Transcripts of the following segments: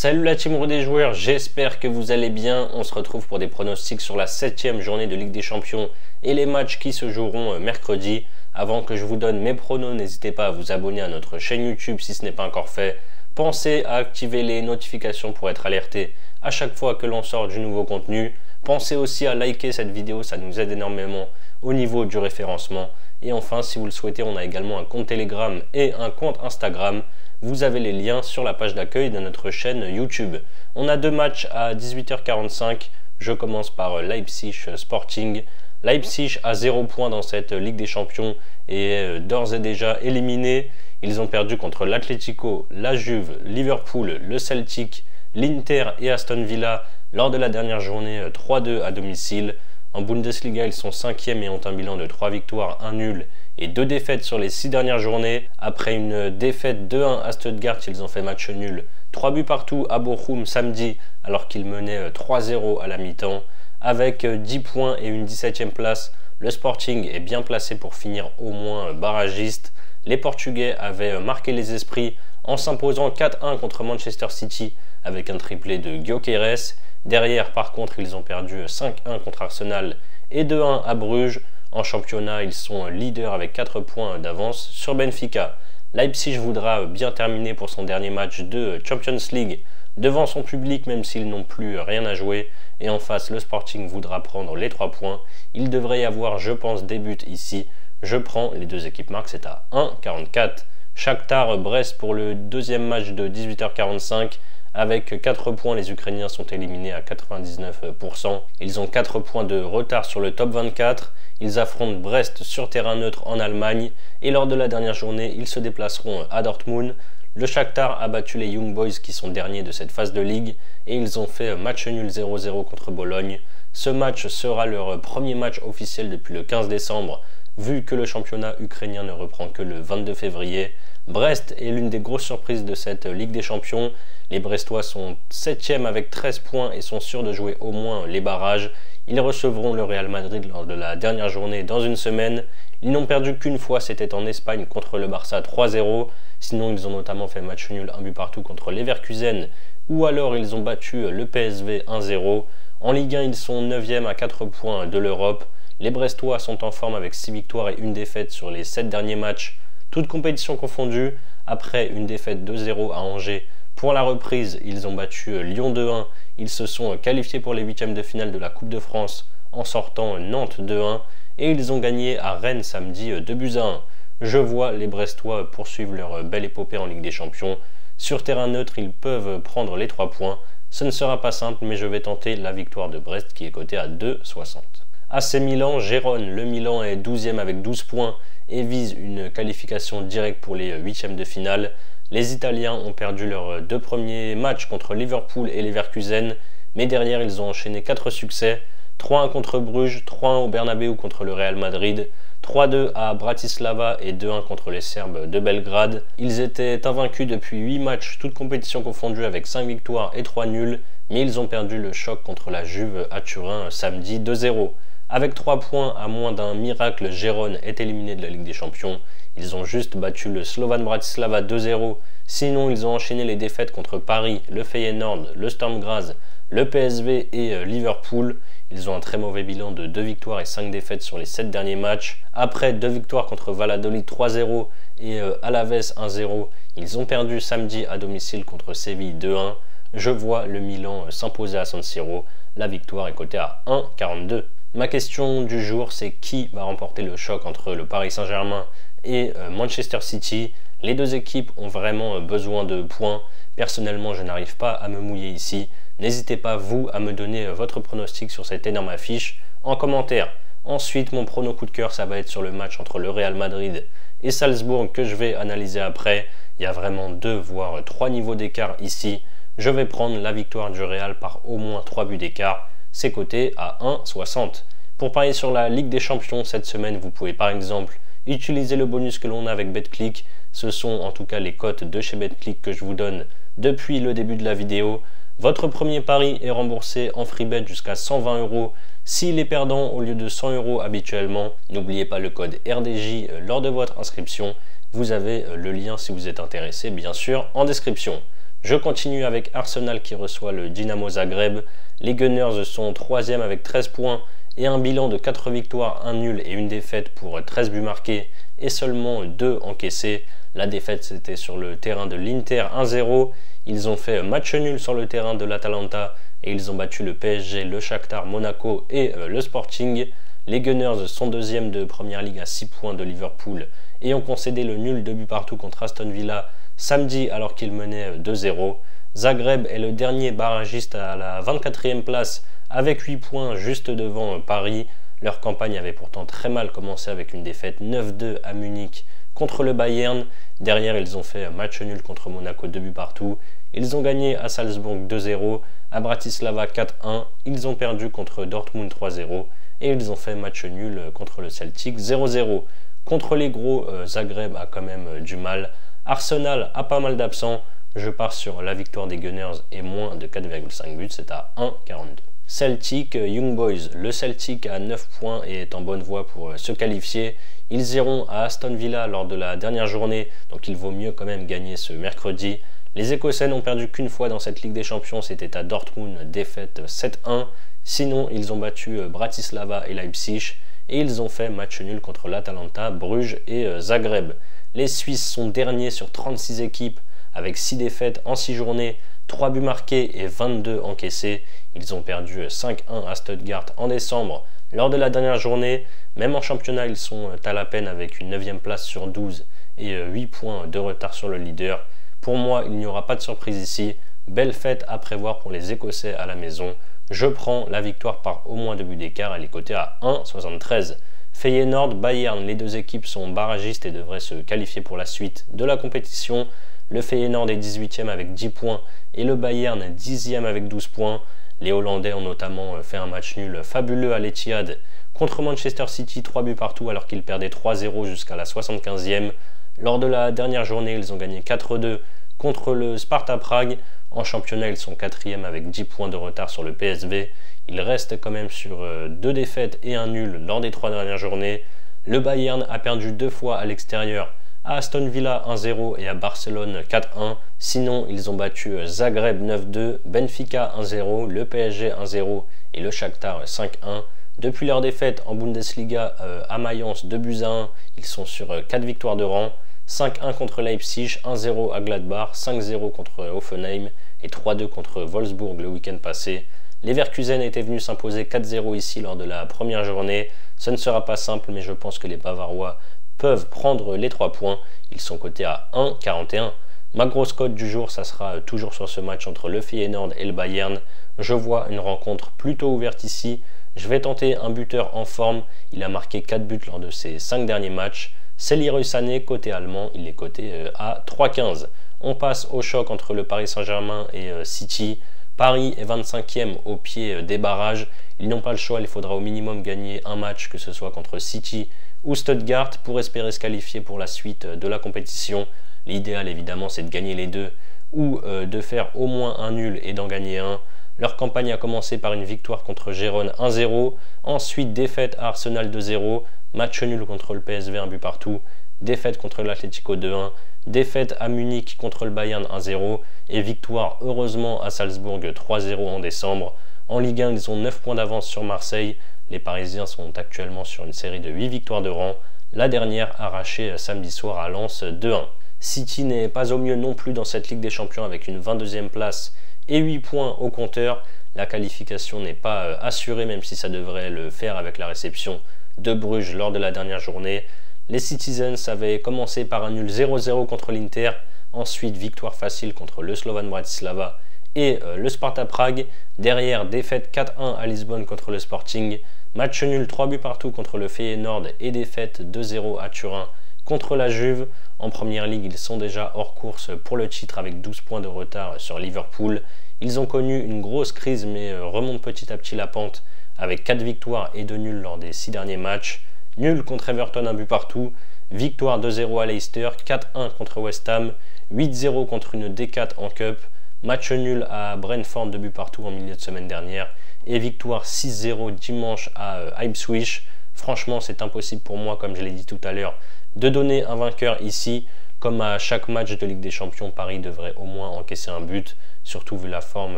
Salut la team des joueurs, j'espère que vous allez bien. On se retrouve pour des pronostics sur la 7e journée de Ligue des Champions et les matchs qui se joueront mercredi. Avant que je vous donne mes pronos, n'hésitez pas à vous abonner à notre chaîne YouTube si ce n'est pas encore fait. Pensez à activer les notifications pour être alerté à chaque fois que l'on sort du nouveau contenu. Pensez aussi à liker cette vidéo, ça nous aide énormément au niveau du référencement. Et enfin, si vous le souhaitez, on a également un compte Telegram et un compte Instagram. Vous avez les liens sur la page d'accueil de notre chaîne YouTube. On a deux matchs à 18h45. Je commence par Leipzig Sporting. Leipzig a 0 points dans cette Ligue des Champions et est d'ores et déjà éliminé. Ils ont perdu contre l'Atlético, la Juve, Liverpool, le Celtic, l'Inter et Aston Villa lors de la dernière journée 3-2 à domicile. En Bundesliga, ils sont 5e et ont un bilan de 3 victoires, 1 nul et 2 défaites sur les 6 dernières journées. Après une défaite 2-1 à Stuttgart, ils ont fait match nul. 3 buts partout à Bochum samedi alors qu'ils menaient 3-0 à la mi-temps. Avec 10 points et une 17e place, le Sporting est bien placé pour finir au moins barragiste. Les Portugais avaient marqué les esprits en s'imposant 4-1 contre Manchester City avec un triplé de Gyökeres. Derrière, par contre, ils ont perdu 5-1 contre Arsenal et 2-1 à Bruges. En championnat, ils sont leaders avec 4 points d'avance sur Benfica. Leipzig voudra bien terminer pour son dernier match de Champions League devant son public, même s'ils n'ont plus rien à jouer. Et en face, le Sporting voudra prendre les 3 points. Il devrait y avoir, je pense, des buts ici. Je prends les deux équipes marques, c'est à 1,44. Shakhtar Brest pour le deuxième match de 18h45. Avec 4 points, les Ukrainiens sont éliminés à 99%. Ils ont 4 points de retard sur le top 24. Ils affrontent Brest sur terrain neutre en Allemagne. Et lors de la dernière journée, ils se déplaceront à Dortmund. Le Shakhtar a battu les Young Boys qui sont derniers de cette phase de ligue. Et ils ont fait match nul 0-0 contre Bologne. Ce match sera leur premier match officiel depuis le 15 décembre, vu que le championnat ukrainien ne reprend que le 22 février. Brest est l'une des grosses surprises de cette Ligue des Champions. Les Brestois sont 7e avec 13 points et sont sûrs de jouer au moins les barrages. Ils recevront le Real Madrid lors de la dernière journée dans une semaine. Ils n'ont perdu qu'une fois, c'était en Espagne contre le Barça 3-0. Sinon, ils ont notamment fait match nul, un but partout contre Leverkusen, ou alors ils ont battu le PSV 1-0. En Ligue 1, ils sont 9e à 4 points de l'Europe. Les Brestois sont en forme avec 6 victoires et une défaite sur les 7 derniers matchs, toutes compétitions confondues. Après une défaite 2-0 à Angers, pour la reprise, ils ont battu Lyon 2-1. Ils se sont qualifiés pour les 8e de finale de la Coupe de France en sortant Nantes 2-1. Et ils ont gagné à Rennes samedi 2-1. Je vois les Brestois poursuivre leur belle épopée en Ligue des Champions. Sur terrain neutre, ils peuvent prendre les 3 points. Ce ne sera pas simple, mais je vais tenter la victoire de Brest qui est cotée à 2,60. AC Milan, Gérone. Le Milan est 12e avec 12 points et vise une qualification directe pour les 8e de finale. Les Italiens ont perdu leurs 2 premiers matchs contre Liverpool et Leverkusen, mais derrière ils ont enchaîné 4 succès, 3-1 contre Bruges, 3-1 au Bernabéu contre le Real Madrid, 3-2 à Bratislava et 2-1 contre les Serbes de Belgrade. Ils étaient invaincus depuis 8 matchs, toutes compétitions confondues avec 5 victoires et 3 nuls, mais ils ont perdu le choc contre la Juve à Turin samedi 2-0. Avec 3 points, à moins d'un miracle, Gérone est éliminé de la Ligue des Champions. Ils ont juste battu le Slovan Bratislava 2-0. Sinon, ils ont enchaîné les défaites contre Paris, le Feyenoord, le Sturm Graz, le PSV et Liverpool. Ils ont un très mauvais bilan de 2 victoires et 5 défaites sur les 7 derniers matchs. Après 2 victoires contre Valladolid 3-0 et Alaves 1-0, ils ont perdu samedi à domicile contre Séville 2-1. Je vois le Milan s'imposer à San Siro. La victoire est cotée à 1,42. Ma question du jour, c'est qui va remporter le choc entre le Paris Saint-Germain et Manchester City. Les deux équipes ont vraiment besoin de points. Personnellement, je n'arrive pas à me mouiller ici. N'hésitez pas, vous, à me donner votre pronostic sur cette énorme affiche en commentaire. Ensuite, mon prono coup de cœur, ça va être sur le match entre le Real Madrid et Salzbourg que je vais analyser après. Il y a vraiment 2 voire 3 niveaux d'écart ici. Je vais prendre la victoire du Real par au moins 3 buts d'écart. C'est coté à 1,60. Pour parier sur la Ligue des Champions cette semaine, vous pouvez par exemple utiliser le bonus que l'on a avec BetClick. Ce sont en tout cas les cotes de chez BetClick que je vous donne depuis le début de la vidéo. Votre premier pari est remboursé en free bet jusqu'à 120 €. S'il est perdant au lieu de 100 € habituellement, n'oubliez pas le code RDJ lors de votre inscription. Vous avez le lien si vous êtes intéressé, bien sûr, en description. Je continue avec Arsenal qui reçoit le Dinamo Zagreb. Les Gunners sont 3e avec 13 points et un bilan de 4 victoires, 1 nul et une défaite pour 13 buts marqués et seulement 2 encaissés. La défaite c'était sur le terrain de l'Inter 1-0. Ils ont fait match nul sur le terrain de l'Atalanta et ils ont battu le PSG, le Shakhtar, Monaco et le Sporting. Les Gunners sont 2e de Première Ligue à 6 points de Liverpool et ont concédé le nul de but partout contre Aston Villa samedi alors qu'ils menaient 2-0. Zagreb est le dernier barragiste à la 24e place avec 8 points juste devant Paris. Leur campagne avait pourtant très mal commencé avec une défaite 9-2 à Munich contre le Bayern. Derrière, ils ont fait match nul contre Monaco 2 buts partout. Ils ont gagné à Salzbourg 2-0, à Bratislava 4-1. Ils ont perdu contre Dortmund 3-0 et ils ont fait match nul contre le Celtic 0-0. Contre les gros, Zagreb a quand même du mal. Arsenal a pas mal d'absents. Je pars sur la victoire des Gunners et moins de 4,5 buts, c'est à 1,42. Celtic, Young Boys. Le Celtic a 9 points et est en bonne voie pour se qualifier. Ils iront à Aston Villa lors de la dernière journée, donc il vaut mieux quand même gagner ce mercredi. Les Écossais n'ont perdu qu'une fois dans cette Ligue des Champions, c'était à Dortmund, défaite 7-1. Sinon, ils ont battu Bratislava et Leipzig et ils ont fait match nul contre l'Atalanta, Bruges et Zagreb. Les Suisses sont derniers sur 36 équipes avec 6 défaites en 6 journées, 3 buts marqués et 22 encaissés. Ils ont perdu 5-1 à Stuttgart en décembre lors de la dernière journée. Même en championnat, ils sont à la peine avec une 9e place sur 12 et 8 points de retard sur le leader. Pour moi, il n'y aura pas de surprise ici. Belle fête à prévoir pour les Écossais à la maison. Je prends la victoire par au moins 2 buts d'écart. Elle est cotée à 1,73. Feyenoord, Bayern, les deux équipes sont barragistes et devraient se qualifier pour la suite de la compétition. Le Feyenoord est 18e avec 10 points et le Bayern 10e avec 12 points. Les Hollandais ont notamment fait un match nul fabuleux à l'Etihad contre Manchester City, 3 buts partout alors qu'ils perdaient 3-0 jusqu'à la 75e. Lors de la dernière journée, ils ont gagné 4-2 contre le Sparta Prague. En championnat, ils sont 4e avec 10 points de retard sur le PSV. Ils restent quand même sur 2 défaites et un nul lors des 3 dernières journées. Le Bayern a perdu 2 fois à l'extérieur, à Aston Villa 1-0 et à Barcelone 4-1. Sinon, ils ont battu Zagreb 9-2, Benfica 1-0, le PSG 1-0 et le Shakhtar 5-1. Depuis leur défaite en Bundesliga à Mayence 2-1, ils sont sur 4 victoires de rang. 5-1 contre Leipzig, 1-0 à Gladbach, 5-0 contre Hoffenheim et 3-2 contre Wolfsburg le week-end passé. Les Leverkusen étaient venus s'imposer 4-0 ici lors de la première journée. Ce ne sera pas simple, mais je pense que les Bavarois peuvent prendre les 3 points. Ils sont cotés à 1,41. Ma grosse cote du jour, ça sera toujours sur ce match entre le Feyenoord et le Bayern. Je vois une rencontre plutôt ouverte ici. Je vais tenter un buteur en forme. Il a marqué 4 buts lors de ses 5 derniers matchs. C'est Leroy Sané, côté allemand. Il est coté à 3,15. On passe au choc entre le Paris Saint-Germain et City. Paris est 25e au pied des barrages. Ils n'ont pas le choix, il faudra au minimum gagner un match, que ce soit contre City ou Stuttgart, pour espérer se qualifier pour la suite de la compétition. L'idéal évidemment c'est de gagner les deux ou de faire au moins un nul et d'en gagner un. Leur campagne a commencé par une victoire contre Gérone 1-0, ensuite défaite à Arsenal 2-0, match nul contre le PSV 1 but partout, défaite contre l'Atlético 2-1, défaite à Munich contre le Bayern 1-0 et victoire heureusement à Salzbourg 3-0 en décembre. En Ligue 1, ils ont 9 points d'avance sur Marseille. Les Parisiens sont actuellement sur une série de 8 victoires de rang, la dernière arrachée samedi soir à Lens 2-1. City n'est pas au mieux non plus dans cette Ligue des Champions avec une 22e place et 8 points au compteur. La qualification n'est pas assurée, même si ça devrait le faire avec la réception de Bruges lors de la dernière journée. Les Citizens avaient commencé par un nul 0-0 contre l'Inter, ensuite victoire facile contre le Slovan Bratislava et le Sparta Prague. Derrière, défaite 4-1 à Lisbonne contre le Sporting, match nul 3 buts partout contre le Feyenoord et défaite 2-0 à Turin contre la Juve. En première ligue, ils sont déjà hors course pour le titre avec 12 points de retard sur Liverpool. Ils ont connu une grosse crise mais remontent petit à petit la pente avec 4 victoires et 2 nuls lors des 6 derniers matchs. Nul contre Everton, 1 but partout. Victoire 2-0 à Leicester, 4-1 contre West Ham, 8-0 contre une D4 en Cup. Match nul à Brentford, 2 buts partout en milieu de semaine dernière. Et victoire 6-0 dimanche à Ipswich. Franchement, c'est impossible pour moi, comme je l'ai dit tout à l'heure, de donner un vainqueur ici. Comme à chaque match de Ligue des Champions, Paris devrait au moins encaisser un but, surtout vu la forme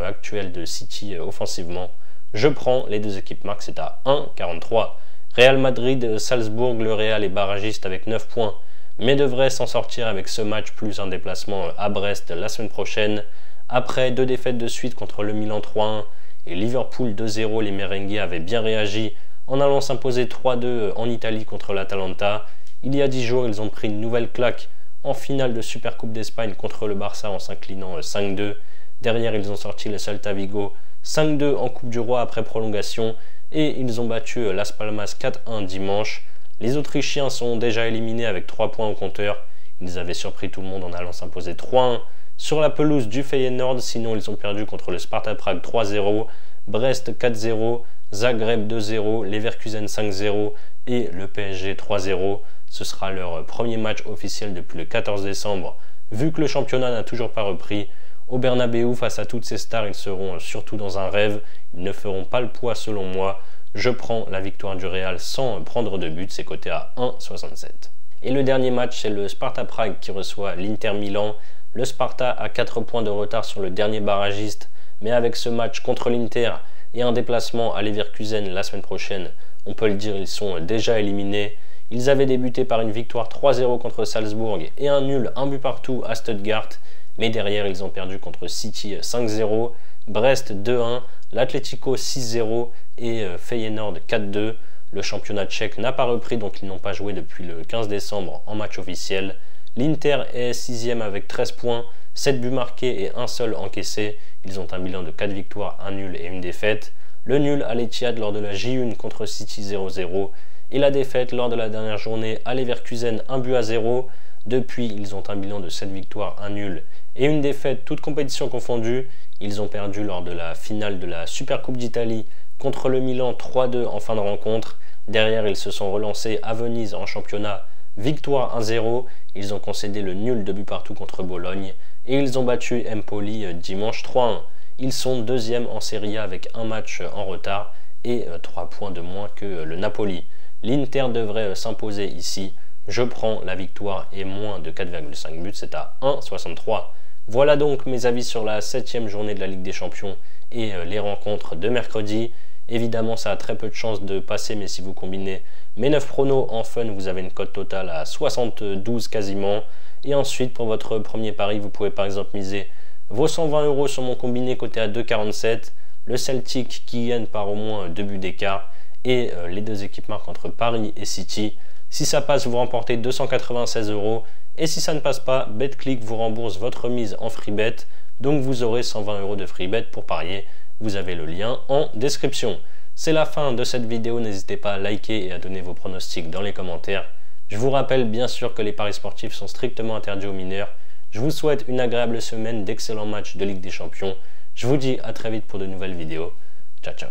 actuelle de City offensivement. Je prends les deux équipes marques, c'est à 1,43. Real Madrid, Salzbourg, le Real est barragiste avec 9 points, mais devrait s'en sortir avec ce match plus un déplacement à Brest la semaine prochaine. Après 2 défaites de suite contre le Milan 3-1 et Liverpool 2-0, les merengues avaient bien réagi en allant s'imposer 3-2 en Italie contre l'Atalanta. Il y a 10 jours, ils ont pris une nouvelle claque en finale de Supercoupe d'Espagne contre le Barça en s'inclinant 5-2. Derrière, ils ont sorti le Celta Vigo 5-2 en Coupe du Roi après prolongation et ils ont battu Las Palmas 4-1 dimanche. Les Autrichiens sont déjà éliminés avec 3 points au compteur. Ils avaient surpris tout le monde en allant s'imposer 3-1 sur la pelouse du Feyenoord, sinon ils ont perdu contre le Sparta Prague 3-0, Brest 4-0, Zagreb 2-0, Leverkusen 5-0 et le PSG 3-0. Ce sera leur premier match officiel depuis le 14 décembre. Vu que le championnat n'a toujours pas repris, au Bernabeu face à toutes ces stars, ils seront surtout dans un rêve. Ils ne feront pas le poids selon moi. Je prends la victoire du Real sans prendre de but, c'est coté à 1,67. Et le dernier match, c'est le Sparta Prague qui reçoit l'Inter Milan. Le Sparta a 4 points de retard sur le dernier barragiste, mais avec ce match contre l'Inter et un déplacement à Leverkusen la semaine prochaine, on peut le dire, ils sont déjà éliminés. Ils avaient débuté par une victoire 3-0 contre Salzbourg et un nul 1 but partout à Stuttgart, mais derrière ils ont perdu contre City 5-0, Brest 2-1, l'Atlético 6-0 et Feyenoord 4-2. Le championnat tchèque n'a pas repris, donc ils n'ont pas joué depuis le 15 décembre en match officiel. L'Inter est 6e avec 13 points, 7 buts marqués et un seul encaissé. Ils ont un bilan de 4 victoires, 1 nul et 1 défaite. Le nul à l'Etihad lors de la J1 contre City 0-0 et la défaite lors de la dernière journée à Leverkusen 1-0. Depuis, ils ont un bilan de 7 victoires, 1 nul et 1 défaite, toutes compétitions confondues. Ils ont perdu lors de la finale de la Supercoupe d'Italie contre le Milan 3-2 en fin de rencontre. Derrière, ils se sont relancés à Venise en championnat, victoire 1-0. Ils ont concédé le nul de but partout contre Bologne et ils ont battu Empoli dimanche 3-1. Ils sont 2e en Serie A avec un match en retard et 3 points de moins que le Napoli. L'Inter devrait s'imposer ici. Je prends la victoire et moins de 4,5 buts, c'est à 1,63. Voilà donc mes avis sur la 7e journée de la Ligue des Champions et les rencontres de mercredi. Évidemment, ça a très peu de chances de passer, mais si vous combinez mes 9 pronos en fun, vous avez une cote totale à 72 quasiment. Et ensuite, pour votre premier pari, vous pouvez par exemple miser vos 120 € sur mon combiné coté à 2,47, le Celtic qui gagne par au moins 2 buts d'écart et les deux équipes marquent entre Paris et City. Si ça passe, vous remportez 296 € et si ça ne passe pas, BetClick vous rembourse votre mise en free bet. Donc vous aurez 120 € de free bet pour parier. Vous avez le lien en description. C'est la fin de cette vidéo, n'hésitez pas à liker et à donner vos pronostics dans les commentaires. Je vous rappelle bien sûr que les paris sportifs sont strictement interdits aux mineurs. Je vous souhaite une agréable semaine, d'excellents matchs de Ligue des Champions. Je vous dis à très vite pour de nouvelles vidéos. Ciao ciao.